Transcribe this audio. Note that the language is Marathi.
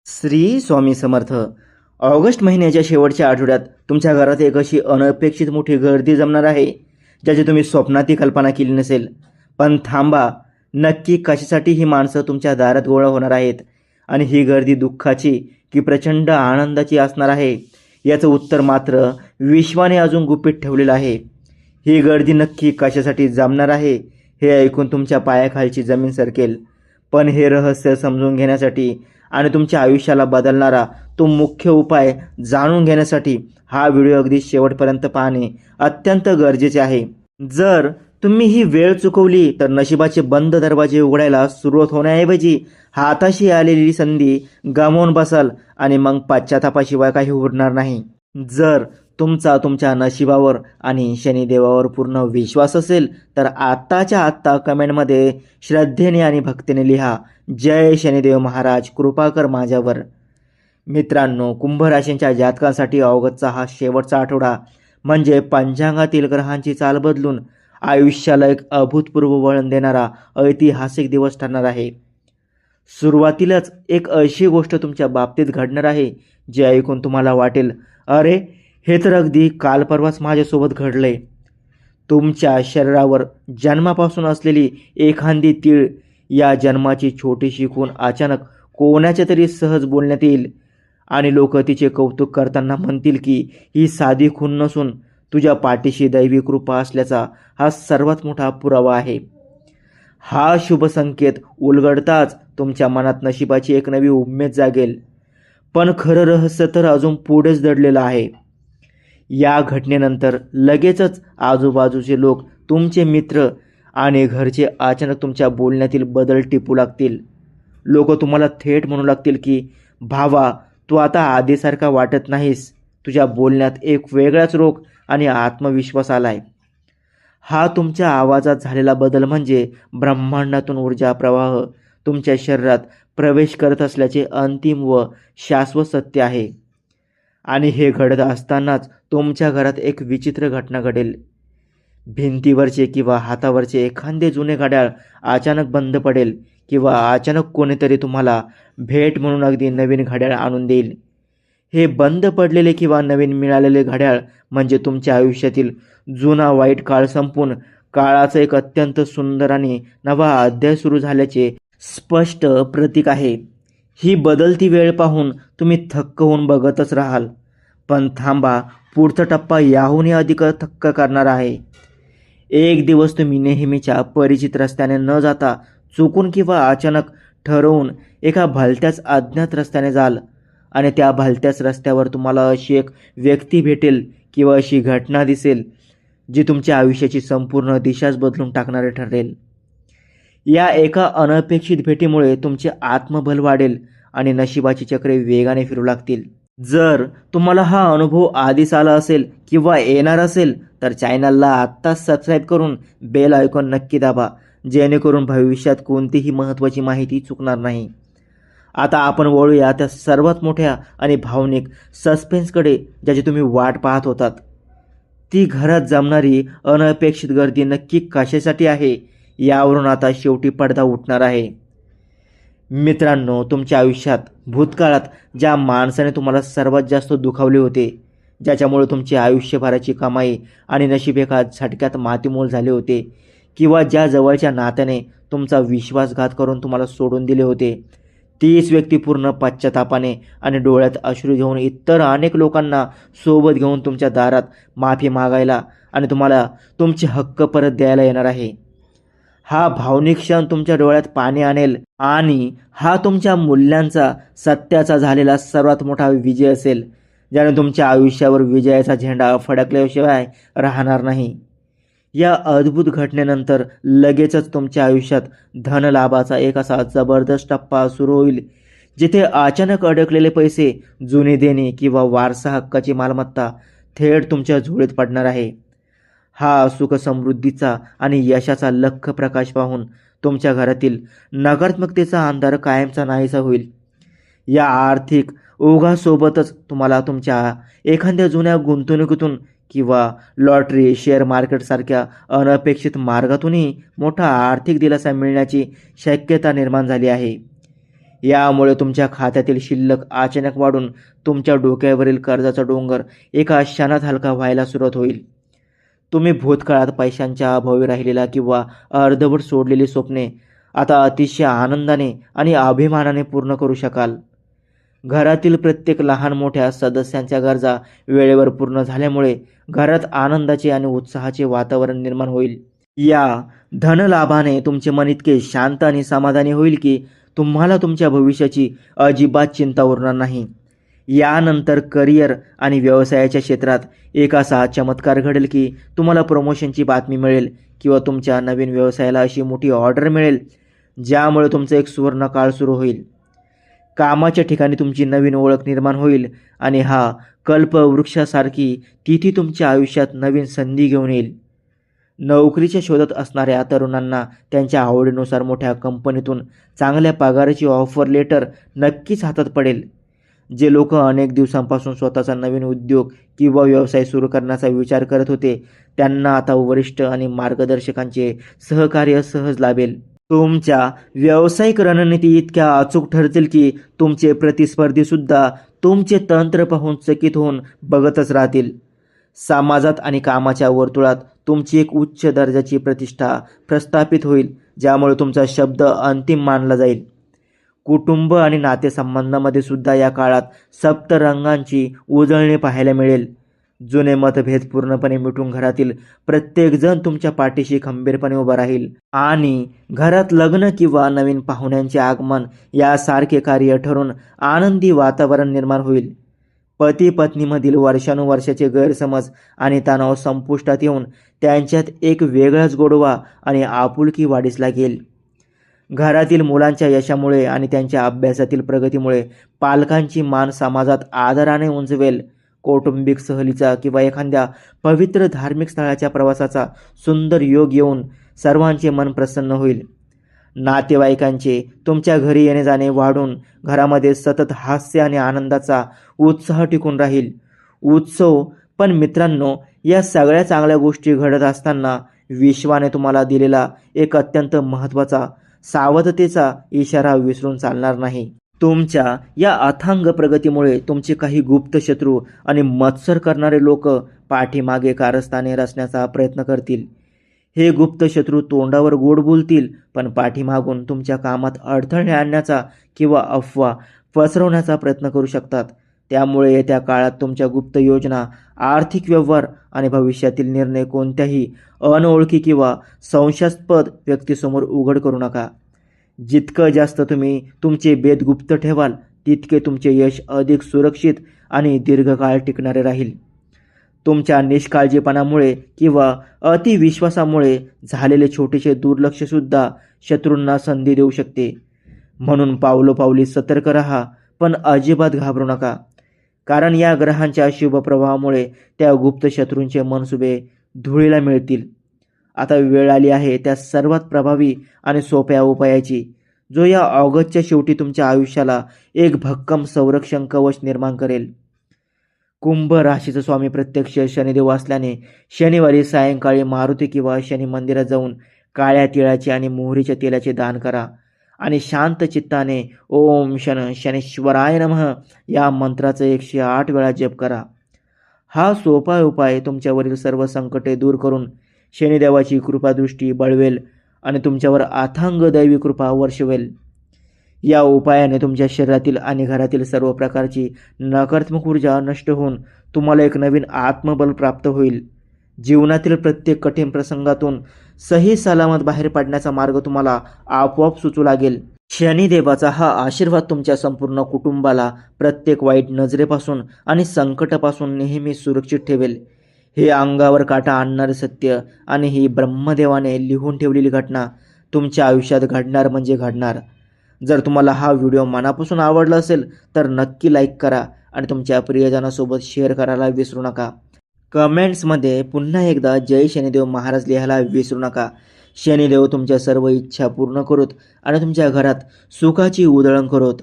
श्री स्वामी समर्थ. ऑगस्ट महिन्याच्या शेवटच्या आठवड्यात तुमच्या घरात एक अशी अनपेक्षित मोठी गर्दी जमणार आहे ज्याची तुम्ही स्वप्नातही कल्पना केली नसेल. पण थांबा, नक्की कशासाठी ही माणसं तुमच्या दारात गोळा होणार आहेत आणि ही गर्दी दुःखाची की प्रचंड आनंदाची असणार आहे याचं उत्तर मात्र विश्वाने अजून गुपित ठेवलेलं आहे. ही गर्दी नक्की कशासाठी जमणार आहे हे ऐकून तुमच्या पायाखालची जमीन सरकेल. पण हे रहस्य समजून घेण्यासाठी आणि तुमच्या आयुष्याला बदलणारा तो मुख्य उपाय जाणून घेण्यासाठी हा व्हिडिओ अगदी शेवटपर्यंत पाहणे अत्यंत गरजेचे आहे. जर तुम्ही ही वेळ चुकवली तर नशिबाचे बंद दरवाजे उघडायला सुरुवात होण्याऐवजी हाताशी आलेली संधी गमावून बसाल आणि मग पश्चातापाशिवाय काही उरणार नाही. जर तुमचा तुमच्या नशिबावर आणि शनिदेवावर पूर्ण विश्वास असेल तर आत्ताच्या आत्ता कमेंटमध्ये श्रद्धेने आणि भक्तीने लिहा, जय शनिदेव महाराज, कृपा कर माझ्यावर. मित्रांनो, कुंभ राशींच्या जातकांसाठी ऑगस्टचा हा शेवटचा आठवडा म्हणजे पंचांगातील ग्रहांची चाल बदलून आयुष्याला एक अभूतपूर्व वळण देणारा ऐतिहासिक दिवस ठरणार आहे. सुरुवातीलाच एक अशी गोष्ट तुमच्या बाबतीत घडणार आहे जे ऐकून तुम्हाला वाटेल, अरे हे तर अगदी काल परवाच माझ्यासोबत घडलंय. तुमच्या शरीरावर जन्मापासून असलेली एखादी तीळ या जन्माची छोटीशी खूण अचानक कोणाच्या तरी सहज बोलण्यात येईल आणि लोक तिचे कौतुक करताना म्हणतील की ही साधी खूण नसून तुझ्या पाठीशी दैवी कृपा असल्याचा हा सर्वात मोठा पुरावा आहे. हा शुभ संकेत उलगडताच तुमच्या मनात नशिबाची एक नवी उमेद जागेल. पण खरं रहस्य तर अजून पुढेच दडलेलं आहे. या घटनेनंतर लगेचच आजूबाजूचे लोक, तुमचे मित्र आणि घरचे अचानक तुमच्या बोलण्यातील बदल टिपू लागतील. लोक तुम्हाला थेट म्हणू लागतील की भावा, तू आता आधीसारखा वाटत नाहीस. तुझ्या बोलण्यात एक वेगळाच रोख आणि आत्मविश्वास आलाय. हा तुमच्या आवाजात झालेला बदल म्हणजे ब्रह्मांडातून ऊर्जा प्रवाह तुमच्या शरीरात प्रवेश करत असल्याचे अंतिम व शाश्वत सत्य आहे. आणि हे घडत असतानाच तुमच्या घरात एक विचित्र घटना घडेल. भिंतीवरचे किंवा हातावरचे एखादे जुने घड्याळ अचानक बंद पडेल किंवा अचानक कोणीतरी तुम्हाला भेट म्हणून अगदी नवीन घड्याळ आणून देईल. हे बंद पडलेले किंवा नवीन मिळालेले घड्याळ म्हणजे तुमच्या आयुष्यातील जुना वाईट काळ संपून काळाचं एक अत्यंत सुंदर आणि नवा अध्याय सुरू झाल्याचे स्पष्ट प्रतीक आहे. ही बदलती वेळ पाहून तुम्ही थक्क होऊन बघतच राहाल. पण थांबा, पुढचा टप्पा याहूनही अधिक थक्क करणार आहे. एक दिवस तुम्ही नेहमीच्या परिचित रस्त्याने न जाता चुकून किंवा अचानक ठरवून एका भलत्याच अज्ञात रस्त्याने जाल आणि त्या भलत्याच रस्त्यावर तुम्हाला अशी एक व्यक्ती भेटेल किंवा अशी घटना दिसेल जी तुमच्या आयुष्याची संपूर्ण दिशाच बदलून टाकणारे ठरेल. या एका अनपेक्षित भेटीमुळे तुमचे आत्मबल वाढेल आणि नशिबाची चक्रे वेगाने फिरू लागतील. जर तुम्हाला हा अनुभव आधीच आला असेल किंवा येणार असेल तर चॅनलला आत्ताच सबस्क्राईब करून बेल आयकॉन नक्की दाबा, जेणेकरून भविष्यात कोणतीही महत्त्वाची माहिती चुकणार नाही. आता आपण वळूया त्या सर्वात मोठ्या आणि भावनिक सस्पेन्सकडे ज्याची तुम्ही वाट पाहत होतात. ती घरात जमणारी अनपेक्षित गर्दी नक्की कशासाठी आहे यावरून आता शेवटी पडदा उठणार आहे. मित्रांनो, तुमच्या आयुष्यात भूतकाळात ज्या माणसाने तुम्हाला सर्वात जास्त दुखावले होते, ज्याच्यामुळे तुमची आयुष्यभराची कमाई आणि नशीब एका झटक्यात मातीमोल झाले होते, किंवा ज्या जवळच्या नात्याने तुमचा विश्वासघात करून तुम्हाला सोडून दिले होते, तीच व्यक्ती पूर्ण पश्चातापाने आणि डोळ्यात अश्रू घेऊन इतर अनेक लोकांना सोबत घेऊन तुमच्या दारात माफी मागायला आणि तुम्हाला तुमचे हक्क परत द्यायला येणार आहे. हा भावनिक क्षण तुमच्या डोळ्यात पाणी आणेल आणि हा तुमच्या मूल्यांचा, सत्याचा झालेला सर्वात मोठा विजय असेल, ज्याने तुमच्या आयुष्यावर विजयाचा झेंडा फडकल्याशिवाय राहणार नाही. या अद्भुत घटनेनंतर लगेचच तुमच्या आयुष्यात धनलाभाचा एक असा जबरदस्त टप्पा सुरू होईल जिथे अचानक अडकलेले पैसे, जुने देणे किंवा वारसा हक्काची मालमत्ता थेट तुमच्या झोळीत पडणार आहे. हा सुख, समृद्धीचा आणि यशाचा लख प्रकाश पाहून तुमच्या घरातील नकारात्मकतेचा अंधार कायमचा नाहीसा होईल. या आर्थिक ओघासोबतच तुम्हाला तुमच्या एखाद्या जुन्या गुंतवणुकीतून किंवा लॉटरी, शेअर मार्केटसारख्या अनपेक्षित मार्गातूनही मोठा आर्थिक दिलासा मिळण्याची शक्यता निर्माण झाली आहे. यामुळे तुमच्या खात्यातील शिल्लक अचानक वाढून तुमच्या डोक्यावरील कर्जाचा डोंगर एका क्षणात हलका व्हायला सुरुवात होईल. तुम्ही भूतकाळात पैशांच्या अभावी राहिलेला किंवा अर्धवट सोडलेली स्वप्ने आता अतिशय आनंदाने आणि अभिमानाने पूर्ण करू शकाल. घरातील प्रत्येक लहान मोठ्या सदस्यांच्या गरजा वेळेवर पूर्ण झाल्यामुळे घरात आनंदाचे आणि उत्साहाचे वातावरण निर्माण होईल. या धनलाभाने तुमचे मन इतके शांत आणि समाधानी होईल की तुम्हाला तुमच्या भविष्याची अजिबात चिंता उरणार नाही. यानंतर करिअर आणि व्यवसायाच्या क्षेत्रात एक असा चमत्कार घडेल की तुम्हाला प्रमोशनची बातमी मिळेल किंवा तुमच्या नवीन व्यवसायाला अशी मोठी ऑर्डर मिळेल ज्यामुळे तुमचं एक सुवर्ण काळ सुरू होईल. कामाच्या ठिकाणी तुमची नवीन ओळख निर्माण होईल आणि हा कल्पवृक्षासारखी तिथी तुमच्या आयुष्यात नवीन संधी घेऊन येईल. नोकरीच्या शोधात असणाऱ्या तरुणांना त्यांच्या आवडीनुसार मोठ्या कंपनीतून चांगल्या पगाराची ऑफर लेटर नक्कीच हातात पडेल. जे लोक अनेक दिवसांपासून स्वतःचा नवीन उद्योग किंवा व्यवसाय सुरू करण्याचा विचार करत होते त्यांना आता वरिष्ठ आणि मार्गदर्शकांचे सहकार्य सहज लाभेल. तुमच्या व्यावसायिक रणनीती इतक्या अचूक ठरतील की तुमचे प्रतिस्पर्धी सुद्धा तुमचे तंत्र पाहून चकित होऊन बघतच राहतील. समाजात आणि कामाच्या वर्तुळात तुमची एक उच्च दर्जाची प्रतिष्ठा प्रस्थापित होईल ज्यामुळे तुमचा शब्द अंतिम मानला जाईल. कुटुंब आणि नातेसंबंधामध्ये सुद्धा या काळात सप्तरंगांची उजळणी पाहायला मिळेल. जुने मतभेद पूर्णपणे मिटून घरातील प्रत्येकजण तुमच्या पाठीशी खंबीरपणे उभा राहील आणि घरात लग्न किंवा नवीन पाहुण्यांचे आगमन यासारखे कार्य ठरून आनंदी वातावरण निर्माण होईल. पती पत्नीमधील वर्षानुवर्षाचे गैरसमज आणि तणाव संपुष्टात येऊन त्यांच्यात एक वेगळाच गोडवा आणि आपुलकी वाढीस लागेल. घरातील मुलांच्या यशामुळे आणि त्यांच्या अभ्यासातील प्रगतीमुळे पालकांची मान समाजात आदराने उंचवेल. कौटुंबिक सहलीचा किंवा एखाद्या पवित्र धार्मिक स्थळाच्या प्रवासाचा सुंदर योग येऊन सर्वांचे मन प्रसन्न होईल. नातेवाईकांचे तुमच्या घरी येणे जाणे वाढून घरामध्ये सतत हास्य आणि आनंदाचा उत्साह टिकून राहील. उत्सव पण मित्रांनो, या सगळ्या चांगल्या गोष्टी घडत असताना विश्वाने तुम्हाला दिलेला एक अत्यंत महत्त्वाचा सावधतेचा इशारा विसरून चालणार नाही. तुमच्या या अथांग प्रगतीमुळे तुमचे काही गुप्त शत्रू आणि मत्सर करणारे लोक पाठीमागे कारस्थाने रचण्याचा प्रयत्न करतील. हे गुप्त शत्रू तोंडावर गोड बोलतील पण पाठीमागून तुमच्या कामात अडथळे आणण्याचा किंवा अफवा पसरवण्याचा प्रयत्न करू शकतात. त्यामुळे येत्या काळात तुमच्या गुप्त योजना, आर्थिक व्यवहार आणि भविष्यातील निर्णय कोणत्याही अनोळखी किंवा संशयास्पद व्यक्तीसमोर उघड करू नका. जितकं जास्त तुम्ही तुमचे भेद गुप्त ठेवाल तितके तुमचे यश अधिक सुरक्षित आणि दीर्घकाळ टिकणारे राहील. तुमच्या निष्काळजीपणामुळे किंवा अतिविश्वासामुळे झालेले छोटेसे दुर्लक्षसुद्धा शत्रूंना संधी देऊ शकते. म्हणून पावलोपावली सतर्क राहा पण अजिबात घाबरू नका, कारण या ग्रहांच्या शुभ प्रभावामुळे त्या गुप्त शत्रूंचे मनसुबे धुळीला मिळतील. आता वेळ आली आहे त्या सर्वात प्रभावी आणि सोप्या उपायाची, जो या ऑगस्टच्या शेवटी तुमच्या आयुष्याला एक भक्कम संरक्षण कवच निर्माण करेल. कुंभ राशीचा स्वामी प्रत्यक्ष शनिदेव असल्याने शनिवारी सायंकाळी मारुती किंवा शनी मंदिरात जाऊन काळ्या तिळाचे आणि मोहरीच्या तेलाचे दान करा आणि शांत चित्ताने ओम शनेश्वराय नमः या मंत्राचा 108 वेळा जप करा. हा सोपा उपाय तुमच्यावरील सर्व संकटे दूर करून शनिदेवाची कृपादृष्टी बळवेल आणि तुमच्यावर अथांग दैवी कृपा वर्षवेल. या उपायाने तुमच्या शरीरातील आणि घरातील सर्व प्रकारची नकारात्मक ऊर्जा नष्ट होऊन तुम्हाला एक नवीन आत्मबल प्राप्त होईल. जीवनातील प्रत्येक कठीण प्रसंगातून सही सलामत बाहेर पडण्याचा मार्ग तुम्हाला आपोआप सुचू लागेल. शनिदेवाचा हा आशीर्वाद तुमच्या संपूर्ण कुटुंबाला प्रत्येक वाईट नजरेपासून आणि संकटापासून नेहमी सुरक्षित ठेवेल. हे अंगावर काटा आणणारे सत्य आणि ही ब्रह्मदेवाने लिहून ठेवलेली घटना तुमच्या आयुष्यात घडणार म्हणजे घडणार. जर तुम्हाला हा व्हिडिओ मनापासून आवडला असेल तर नक्की लाईक करा आणि तुमच्या प्रियजनासोबत शेअर करायला विसरू नका. कमेंट्समध्ये पुन्हा एकदा जय शनिदेव महाराज लिहायला विसरू नका. शनिदेव तुमच्या सर्व इच्छा पूर्ण करोत आणि तुमच्या घरात सुखाची उधळण करोत.